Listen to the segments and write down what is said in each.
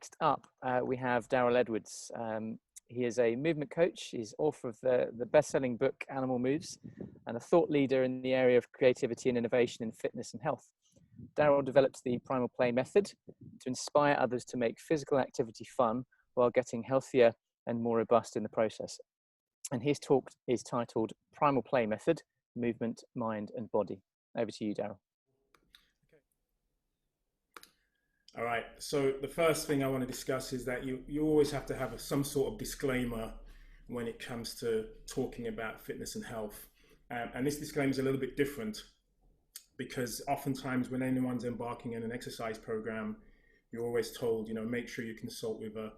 next up, we have Darryl Edwards. He is a movement coach. He's author of the best-selling book, Animal Moves, and a thought leader in the area of creativity and innovation in fitness and health. Darryl developed the Primal Play Method to inspire others to make physical activity fun while getting healthier and more robust in the process. And his talk is titled Primal Play Method, Movement, Mind and Body. Over to you, Darryl. All right, so the first thing I want to discuss is that you always have to have some sort of disclaimer when it comes to talking about fitness and health. And this disclaimer is a little bit different because oftentimes when anyone's embarking on an exercise program, you're always told, make sure you consult with a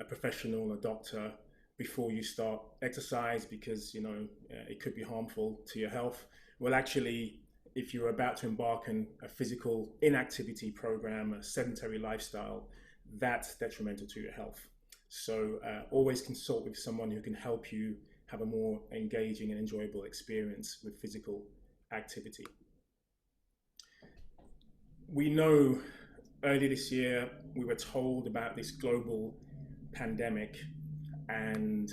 professional, a doctor, before you start exercise because, it could be harmful to your health. Well, actually, if you're about to embark on a physical inactivity program, a sedentary lifestyle, that's detrimental to your health. So always consult with someone who can help you have a more engaging and enjoyable experience with physical activity. We know earlier this year, we were told about this global pandemic, and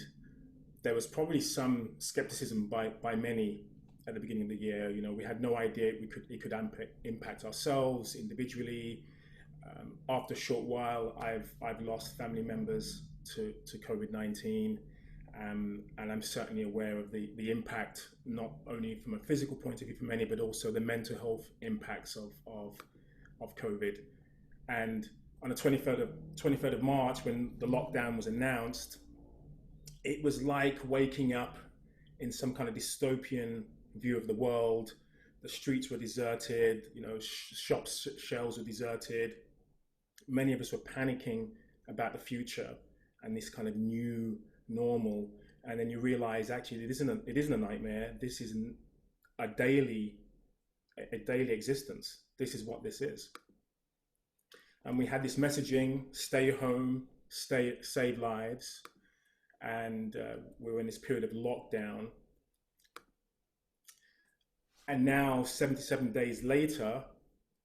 there was probably some skepticism by many at the beginning of the year. We had no idea it could impact ourselves individually. After a short while, I've lost family members to COVID-19, and I'm certainly aware of the impact, not only from a physical point of view for many, but also the mental health impacts of COVID. And on the 23rd of March, when the lockdown was announced, it was like waking up in some kind of dystopian view of the world. The streets were deserted, shops, shelves were deserted. Many of us were panicking about the future and this kind of new normal. And then you realize actually it isn't a nightmare. This isn't a daily existence. This is what this is. And we had this messaging: stay home, save lives. And we're in this period of lockdown. And now, 77 days later,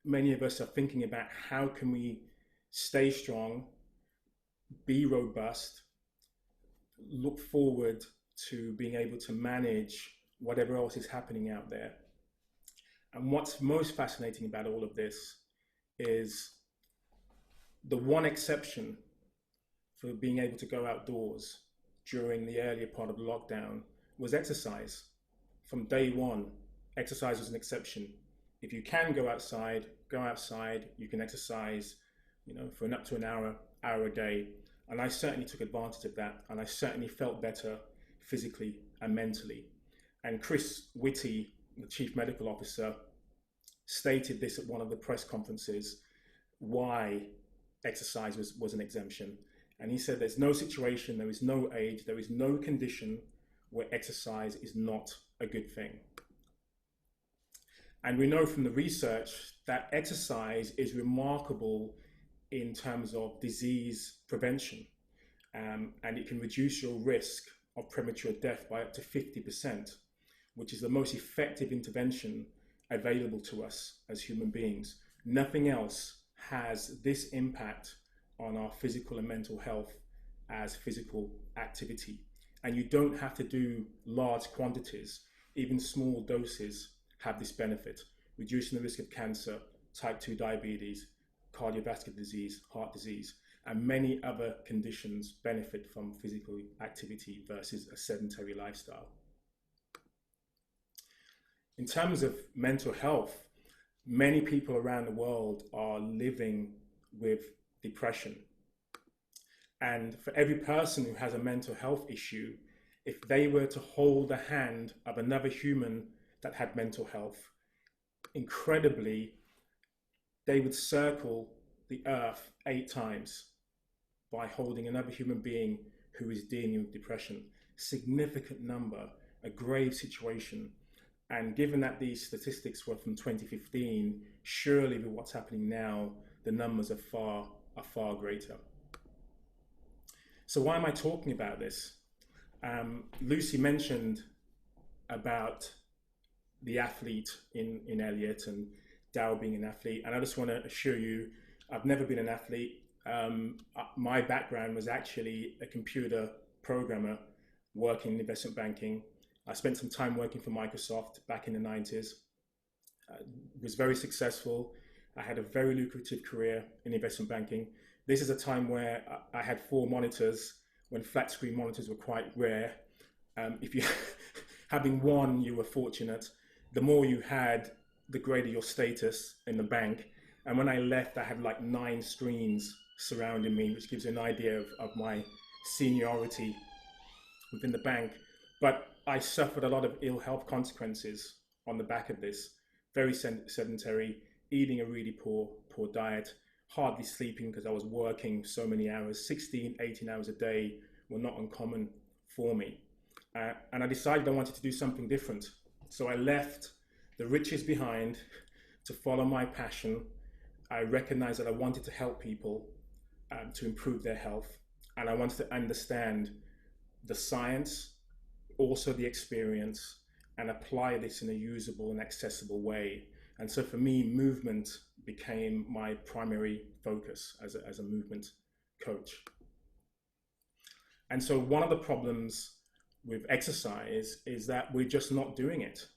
many of us are thinking about how can we stay strong, be robust, look forward to being able to manage whatever else is happening out there. And what's most fascinating about all of this is the one exception for being able to go outdoors during the earlier part of the lockdown was exercise. From day one, exercise was an exception. If you can go outside, you can exercise, for up to an hour a day. And I certainly took advantage of that. And I certainly felt better physically and mentally. And Chris Whitty, the chief medical officer, stated this at one of the press conferences, why exercise was an exemption. And he said there's no situation, there is no age, there is no condition where exercise is not a good thing. And we know from the research that exercise is remarkable in terms of disease prevention. And it can reduce your risk of premature death by up to 50%, which is the most effective intervention available to us as human beings. Nothing else has this impact on our physical and mental health as physical activity. And you don't have to do large quantities. Even small doses have this benefit, reducing the risk of cancer, type 2 diabetes, cardiovascular disease, heart disease, and many other conditions benefit from physical activity versus a sedentary lifestyle. In terms of mental health, many people around the world are living with depression. And for every person who has a mental health issue, if they were to hold the hand of another human that had mental health, incredibly, they would circle the earth 8 times by holding another human being who is dealing with depression. Significant number, a grave situation. And given that these statistics were from 2015, surely with what's happening now, the numbers are far greater. So why am I talking about this? Lucy mentioned about the athlete in Elliot and Darryl being an athlete. And I just want to assure you, I've never been an athlete. My background was actually a computer programmer working in investment banking. I spent some time working for Microsoft back in the 90s. Was very successful. I had a very lucrative career in investment banking. This is a time where I had 4 monitors when flat screen monitors were quite rare. If you having one, you were fortunate. The more you had, the greater your status in the bank. And when I left, I had like 9 screens surrounding me, which gives you an idea of my seniority within the bank. But I suffered a lot of ill health consequences on the back of this. Very sedentary, eating a really poor diet, hardly sleeping because I was working so many hours. 16, 18 hours a day were not uncommon for me. And I decided I wanted to do something different. So I left the riches behind to follow my passion. I recognized that I wanted to help people to improve their health. And I wanted to understand the science, also the experience, and apply this in a usable and accessible way. And so for me, movement became my primary focus as a movement coach. And so one of the problems with exercise is that we're just not doing it.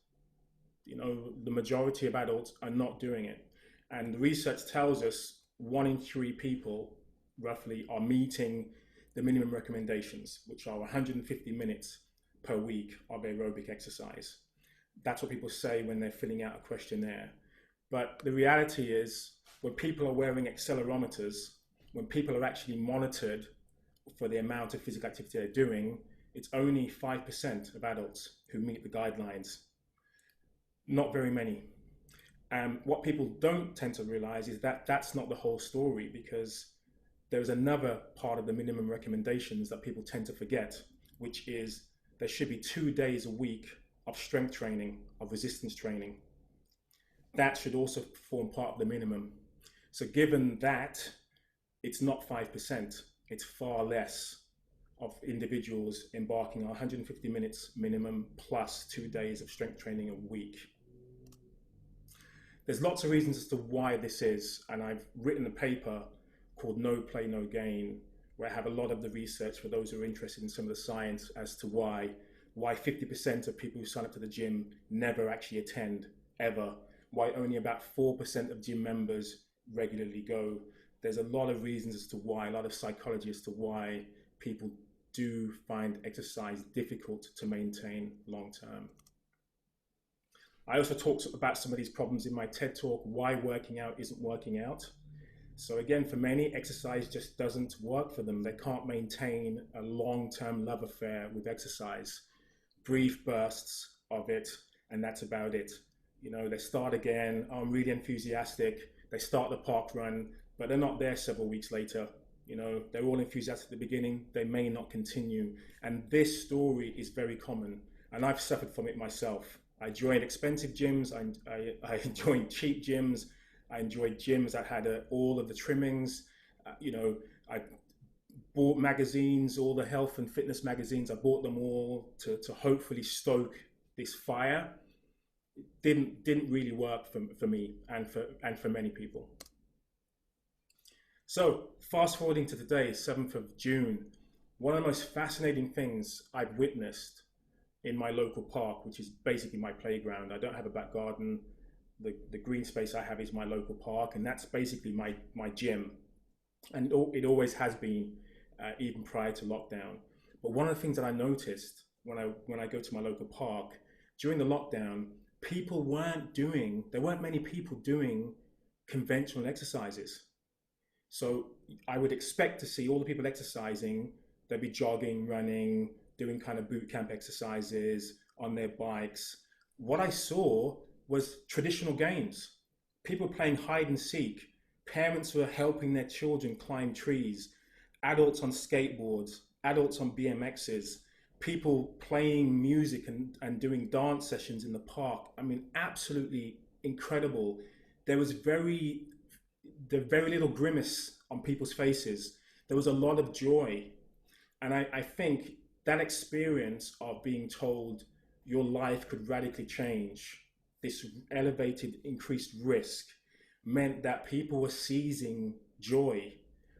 You know, the majority of adults are not doing it. And the research tells us 1 in 3 people roughly are meeting the minimum recommendations, which are 150 minutes per week of aerobic exercise. That's what people say when they're filling out a questionnaire. But the reality is, when people are wearing accelerometers, when people are actually monitored for the amount of physical activity they're doing, it's only 5% of adults who meet the guidelines. Not very many. And what people don't tend to realize is that that's not the whole story, because there's another part of the minimum recommendations that people tend to forget, which is there should be 2 days a week of strength training, of resistance training. That should also form part of the minimum. So given that, it's not 5%, it's far less of individuals embarking on 150 minutes minimum plus 2 days of strength training a week. There's lots of reasons as to why this is, and I've written a paper called No Play, No Gain, where I have a lot of the research for those who are interested in some of the science as to why 50% of people who sign up to the gym never actually attend, ever, why only about 4% of gym members regularly go. There's a lot of reasons as to why, a lot of psychology as to why people do find exercise difficult to maintain long term. I also talked about some of these problems in my TED Talk, why working out isn't working out. So again, for many, exercise just doesn't work for them. They can't maintain a long-term love affair with exercise. Brief bursts of it, and that's about it. You know, they start again, I'm really enthusiastic, they start the park run, but they're not there several weeks later. You know, they're all enthusiastic at the beginning, they may not continue. And this story is very common, and I've suffered from it myself. I joined expensive gyms, I joined cheap gyms, I enjoyed gyms that had all of the trimmings. You know, I bought magazines, all the health and fitness magazines, I bought them all to hopefully stoke this fire. It didn't really work for me and for many people. So fast forwarding to today, 7th of June, one of the most fascinating things I've witnessed in my local park, which is basically my playground. I don't have a back garden. The green space I have is my local park, and that's basically my gym. And it always has been, even prior to lockdown. But one of the things that I noticed when I go to my local park, during the lockdown, there weren't many people doing conventional exercises. So I would expect to see all the people exercising, they'd be jogging, running, doing kind of boot camp exercises on their bikes. What I saw was traditional games, people playing hide and seek, parents who are helping their children climb trees, adults on skateboards, adults on BMXs, people playing music and doing dance sessions in the park. I mean, absolutely incredible. There was very little grimace on people's faces. There was a lot of joy. And I think that experience of being told your life could radically change, this elevated, increased risk, meant that people were seizing joy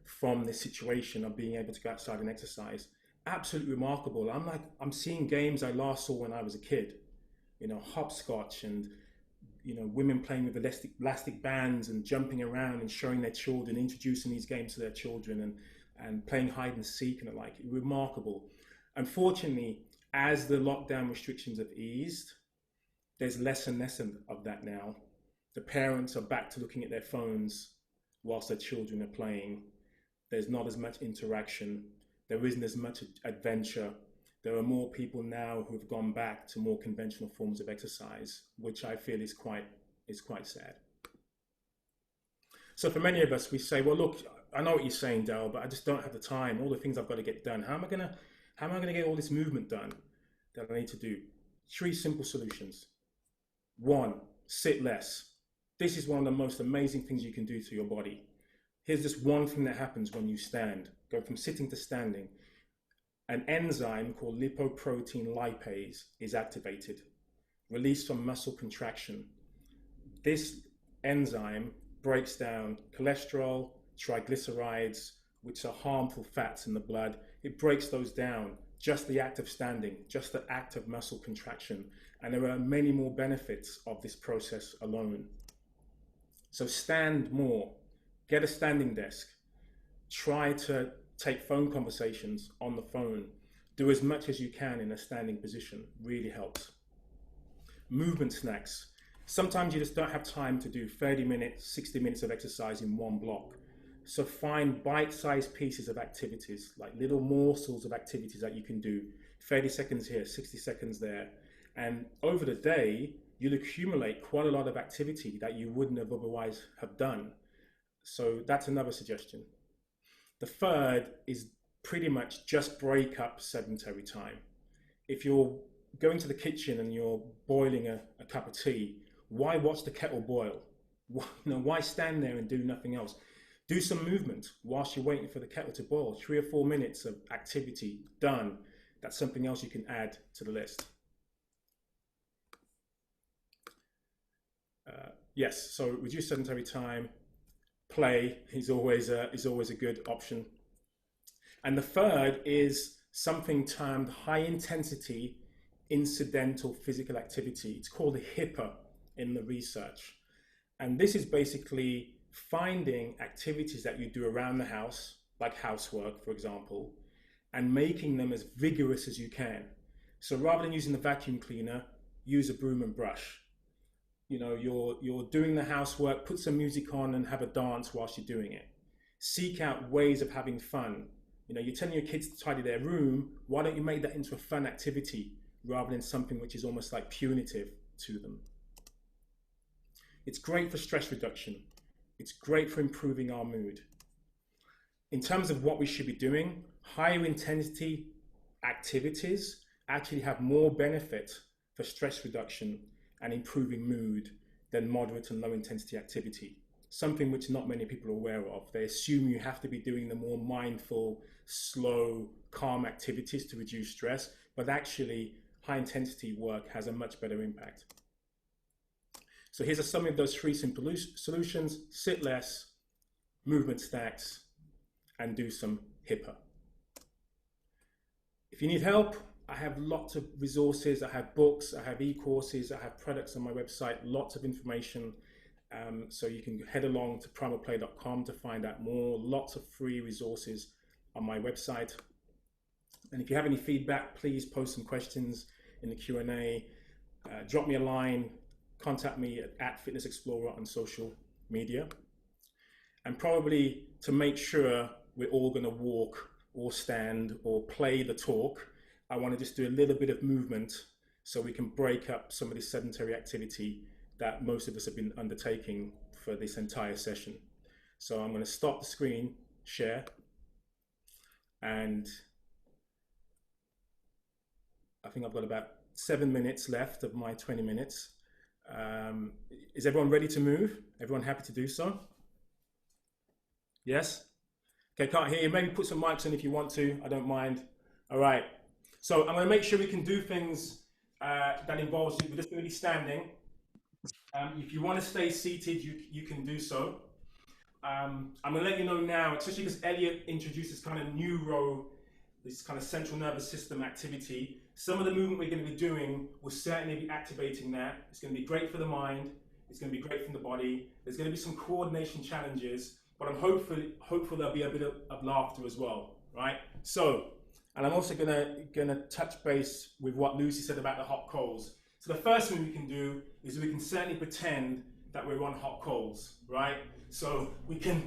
from this situation of being able to go outside and exercise. Absolutely remarkable. I'm seeing games I last saw when I was a kid, you know, hopscotch and, you know, women playing with elastic bands and jumping around and showing their children, introducing these games to their children, and playing hide and seek and the like. Remarkable. Unfortunately, as the lockdown restrictions have eased, there's less and less of that now. The parents are back to looking at their phones whilst their children are playing. There's not as much interaction. There isn't as much adventure. There are more people now who've gone back to more conventional forms of exercise, which I feel is quite sad. So for many of us, we say, well, look, I know what you're saying, Darryl, but I just don't have the time. All the things I've got to get done. How am I gonna get all this movement done that I need to do? 3 simple solutions. 1, sit less. This is one of the most amazing things you can do to your body. Here's just one thing that happens when you stand. Go from sitting to standing. An enzyme called lipoprotein lipase is activated, released from muscle contraction. This enzyme breaks down cholesterol, triglycerides, which are harmful fats in the blood. It breaks those down. Just the act of standing, just the act of muscle contraction. And there are many more benefits of this process alone. So stand more, get a standing desk, try to take phone conversations on the phone, do as much as you can in a standing position, really helps. Movement snacks. Sometimes you just don't have time to do 30 minutes, 60 minutes of exercise in one block. So find bite-sized pieces of activities, like little morsels of activities that you can do, 30 seconds here, 60 seconds there. And over the day, you'll accumulate quite a lot of activity that you wouldn't have otherwise have done. So that's another suggestion. The third is pretty much just break up sedentary time. If you're going to the kitchen and you're boiling a cup of tea, why watch the kettle boil? Why stand there and do nothing else? Do some movement whilst you're waiting for the kettle to boil. 3 or 4 minutes of activity done. That's something else you can add to the list. Yes, so reduce sedentary time. Play is always a good option. And the third is something termed high intensity incidental physical activity. It's called a HIPAA in the research. And this is basically finding activities that you do around the house, like housework, for example, and making them as vigorous as you can. So rather than using the vacuum cleaner, use a broom and brush. You know, you're doing the housework, put some music on and have a dance whilst you're doing it. Seek out ways of having fun. You know, you're telling your kids to tidy their room, why don't you make that into a fun activity rather than something which is almost like punitive to them? It's great for stress reduction. It's great for improving our mood. In terms of what we should be doing, higher intensity activities actually have more benefit for stress reduction and improving mood than moderate and low intensity activity. Something which not many people are aware of. They assume you have to be doing the more mindful, slow, calm activities to reduce stress, but actually high intensity work has a much better impact. So here's a summary of those 3 simple solutions: sit less, movement snacks, and do some HIPAA. If you need help, I have lots of resources. I have books, I have e-courses, I have products on my website, lots of information. So you can head along to primalplay.com to find out more. Lots of free resources on my website. And if you have any feedback, please post some questions in the Q&A. Drop me a line, contact me at Fitness Explorer on social media. And probably to make sure we're all going to walk or stand or play the talk, I want to just do a little bit of movement so we can break up some of this sedentary activity that most of us have been undertaking for this entire session. So I'm going to stop the screen share, and I think I've got about 7 minutes left of my 20 minutes. Is everyone ready to move? Everyone happy to do so? Yes? Okay, can't hear you. Maybe put some mics on if you want to. I don't mind. All right. So I'm going to make sure we can do things that involves you. We're just going to be standing. If you want to stay seated, you can do so. I'm going to let you know now, especially because Elliot introduced this kind of this kind of central nervous system activity. Some of the movement we're going to be doing will certainly be activating that. It's going to be great for the mind. It's going to be great for the body. There's going to be some coordination challenges, but I'm hopeful there'll be a bit of laughter as well, right? So, and I'm also going to touch base with what Lucy said about the hot coals. So the first thing we can do is we can certainly pretend that we're on hot coals, right? So we can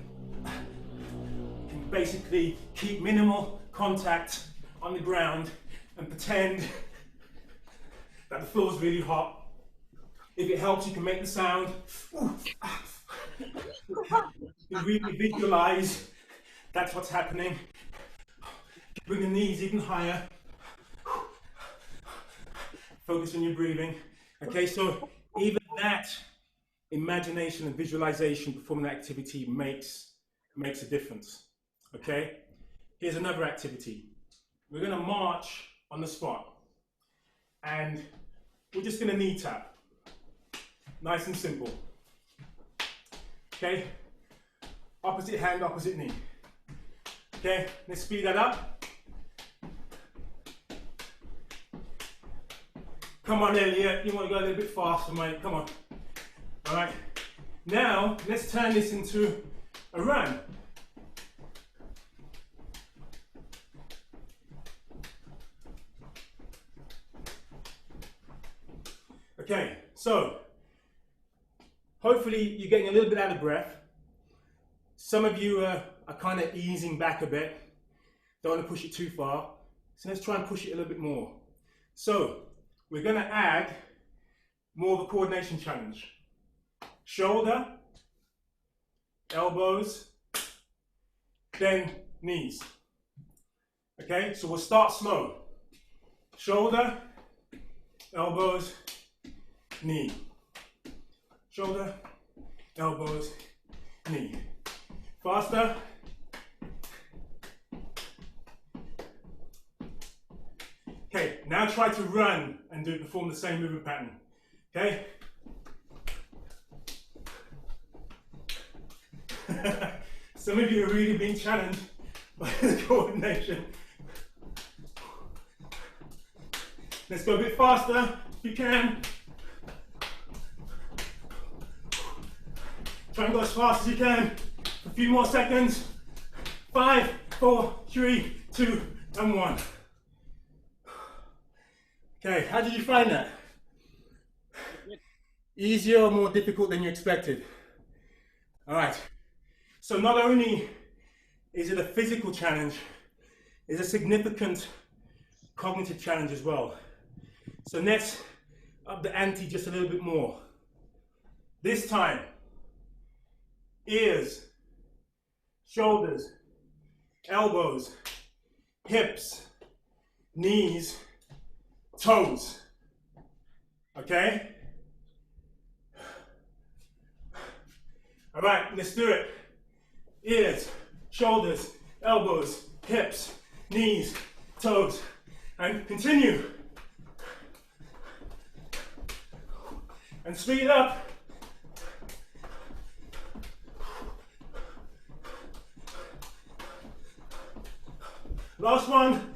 basically keep minimal contact on the ground and pretend that the floor is really hot. If it helps, you can make the sound. You really visualize that's what's happening. Bring the knees even higher. Focus on your breathing. Okay, so even that imagination and visualization performing that activity makes a difference. Okay, here's another activity. We're going to march on the spot, and we're just going to knee tap. Nice and simple. Okay, opposite hand, opposite knee. Okay, let's speed that up. Come on, Elliot, you want to go a little bit faster, mate, come on. All right, now let's turn this into a run. Okay, so hopefully you're getting a little bit out of breath. Some of you are kind of easing back a bit. Don't want to push it too far. So let's try and push it a little bit more. So we're going to add more of a coordination challenge. Shoulder, elbows, then knees. Okay, so we'll start slow. Shoulder, elbows, knee. Shoulder, elbows, knee. Faster. Okay, now try to run and perform the same movement pattern. Okay? Some of you are really being challenged by the coordination. Let's go a bit faster if you can. Try and go as fast as you can. A few more seconds. 5, 4, 3, 2, and 1. Okay, how did you find that? Easier or more difficult than you expected? All right. So not only is it a physical challenge, it's a significant cognitive challenge as well. So let's up the ante just a little bit more. This time, ears, shoulders, elbows, hips, knees, toes. Okay? All right, let's do it. Ears, shoulders, elbows, hips, knees, toes, and continue. And speed it up. Last one.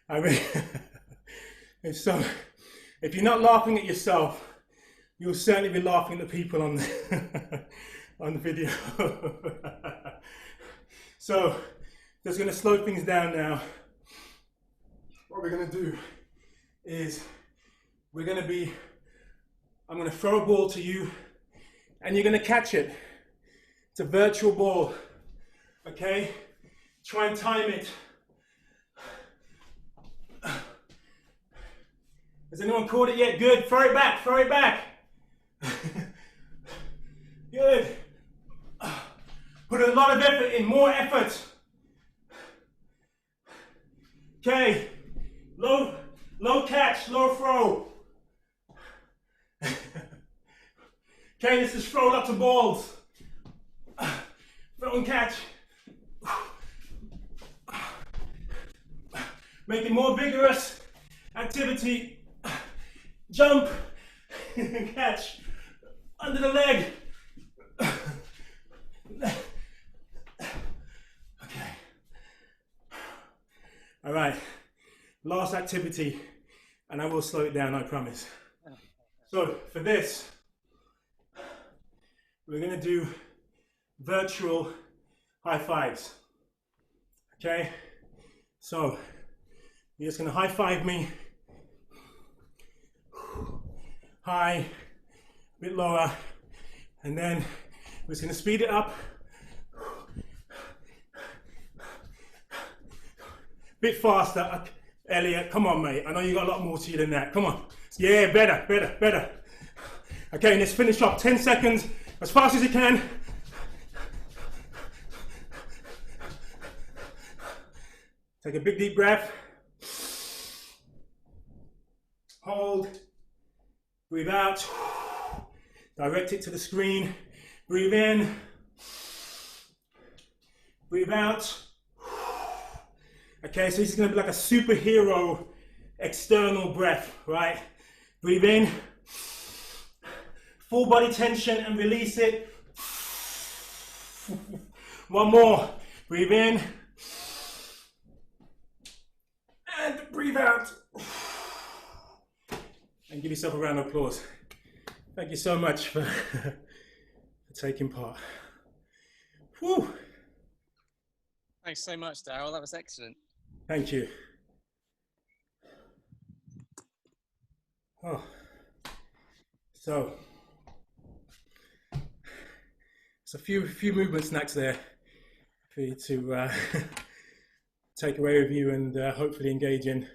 I mean, it's so, if you're not laughing at yourself, you'll certainly be laughing at the people on the, on the video. So, just going to slow things down now. What we're going to do is, I'm going to throw a ball to you, and you're going to catch it. It's a virtual ball, okay? Try and time it. Has anyone caught it yet? Good, throw it back, throw it back. Good. Put a lot of effort in, more effort. Okay, low catch, low throw. Okay, this is throw lots of balls. Throw and catch. Make it more vigorous activity. jump, catch, under the leg. Okay. All right, last activity, and I will slow it down, I promise. So for this, we're gonna do virtual high fives, okay? So you're just gonna high five me, high, a bit lower, and then we're just gonna speed it up. Bit faster, Elliot, come on mate, I know you got a lot more to you than that, come on. Yeah, better, better, better. Okay, let's finish up, 10 seconds, as fast as you can. Take a big deep breath. Hold, breathe out, direct it to the screen, breathe in, breathe out. Okay, so this is going to be like a superhero external breath, right? Breathe in, full body tension and release it. One more, breathe in and breathe out. And give yourself a round of applause. Thank you so much for taking part. Whew. Thanks so much, Darryl. That was excellent. Thank you. Oh, so it's a few movement snacks there for you to take away with you and hopefully engage in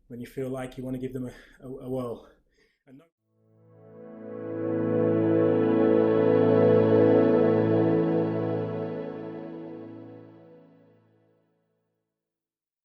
when you feel like you want to give them a whirl.